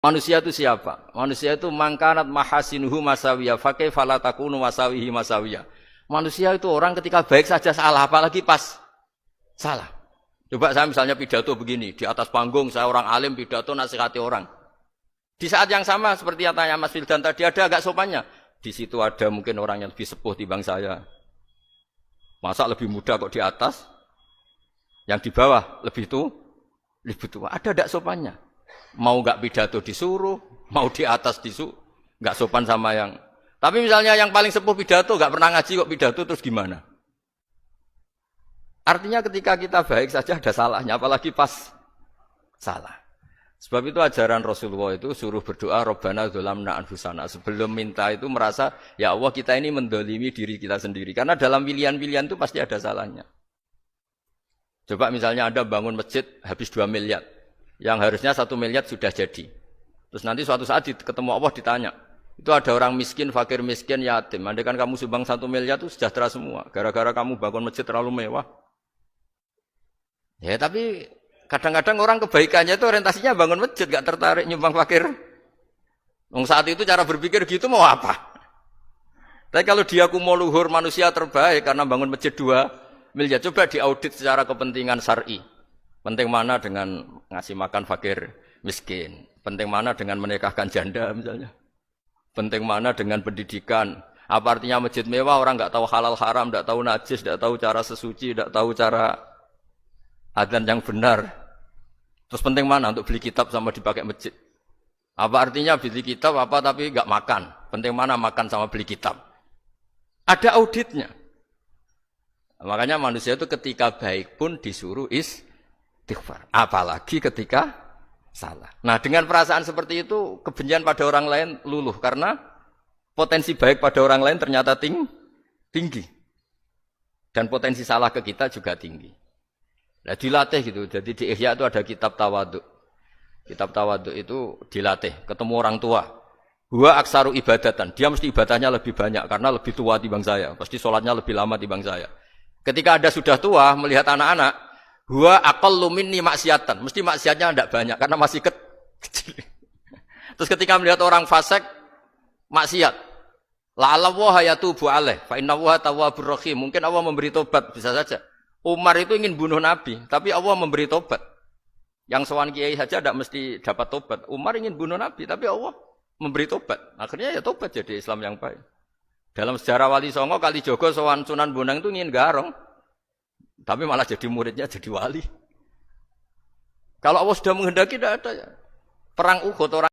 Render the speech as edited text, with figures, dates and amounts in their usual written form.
Manusia itu siapa? Manusia itu mangkanat mahasinuhu masawiyah fakai falatakunu masawihi masawiyah. Manusia itu orang ketika baik saja salah, apalagi pas salah. Coba saya misalnya pidato begini, di atas panggung saya orang alim pidato nasihati orang. Di saat yang sama seperti yang tanya Mas Wildan tadi, ada agak sopannya. Di situ ada mungkin orang yang lebih sepuh timbang saya. Masa lebih muda kok di atas? Yang di bawah lebih tua. Ada agak sopannya. Mau gak pidato disuruh, mau di atas disuruh, gak sopan sama yang. Tapi misalnya yang paling sepuh pidato, gak pernah ngaji kok pidato, terus gimana? Artinya ketika kita baik saja ada salahnya, apalagi pas salah. Sebab itu ajaran Rasulullah itu suruh berdoa Rabbana dzolamna anfusana. Sebelum minta itu merasa, ya Allah kita ini mendolimi diri kita sendiri. Karena dalam pilihan-pilihan itu pasti ada salahnya. Coba misalnya Anda bangun masjid habis 2 miliar. Yang harusnya 1 miliar sudah jadi. Terus nanti suatu saat ketemu Allah ditanya. Itu ada orang miskin, fakir miskin, yatim. Andai kan kamu sumbang 1 miliar itu sejahtera semua. Gara-gara kamu bangun masjid terlalu mewah. Ya tapi kadang-kadang orang kebaikannya itu orientasinya bangun masjid. Gak tertarik nyumbang fakir. Saat itu cara berpikir gitu mau apa? Tapi kalau dia kumuluhur manusia terbaik karena bangun masjid 2 miliar. Coba diaudit secara kepentingan syar'i. Penting mana dengan ngasih makan fakir miskin? Penting mana dengan menikahkan janda misalnya? Penting mana dengan pendidikan? Apa artinya masjid mewah orang nggak tahu halal haram, nggak tahu najis, nggak tahu cara sesuci, nggak tahu cara adzan yang benar. Terus penting mana untuk beli kitab sama dipakai masjid? Apa artinya beli kitab apa tapi nggak makan? Penting mana makan sama beli kitab? Ada auditnya. Makanya manusia itu ketika baik pun disuruh istighfar. Apalagi ketika salah. Nah dengan perasaan seperti itu kebencian pada orang lain luluh karena potensi baik pada orang lain ternyata tinggi. Dan potensi salah ke kita juga tinggi. Nah dilatih gitu. Jadi di Ihya itu ada kitab tawaduk. Kitab tawaduk itu dilatih. Ketemu orang tua. Huwa aksaru ibadatan. Dia mesti ibadahnya lebih banyak karena lebih tua timbang saya. Pasti sholatnya lebih lama timbang saya. Ketika Anda sudah tua melihat anak-anak, huwa aqallu minni maksiatan. Mesti maksiatnya tidak banyak karena masih kecil. Terus ketika melihat orang fasik maksiat, la'allahu yatubu alaih fa innahu tawwabur rahim. Mungkin Allah memberi tobat, bisa saja. Umar itu ingin bunuh Nabi, tapi Allah memberi tobat. Yang sowan kiai saja tidak mesti dapat tobat. Umar ingin bunuh Nabi, tapi Allah memberi tobat. Akhirnya ya tobat jadi Islam yang baik. Dalam sejarah Wali Songo Kalijogo sowan Sunan Bonang itu ingin garong. Tapi malah jadi muridnya jadi wali. Kalau Allah sudah menghendaki tidak ada ya. Perang Uhud orang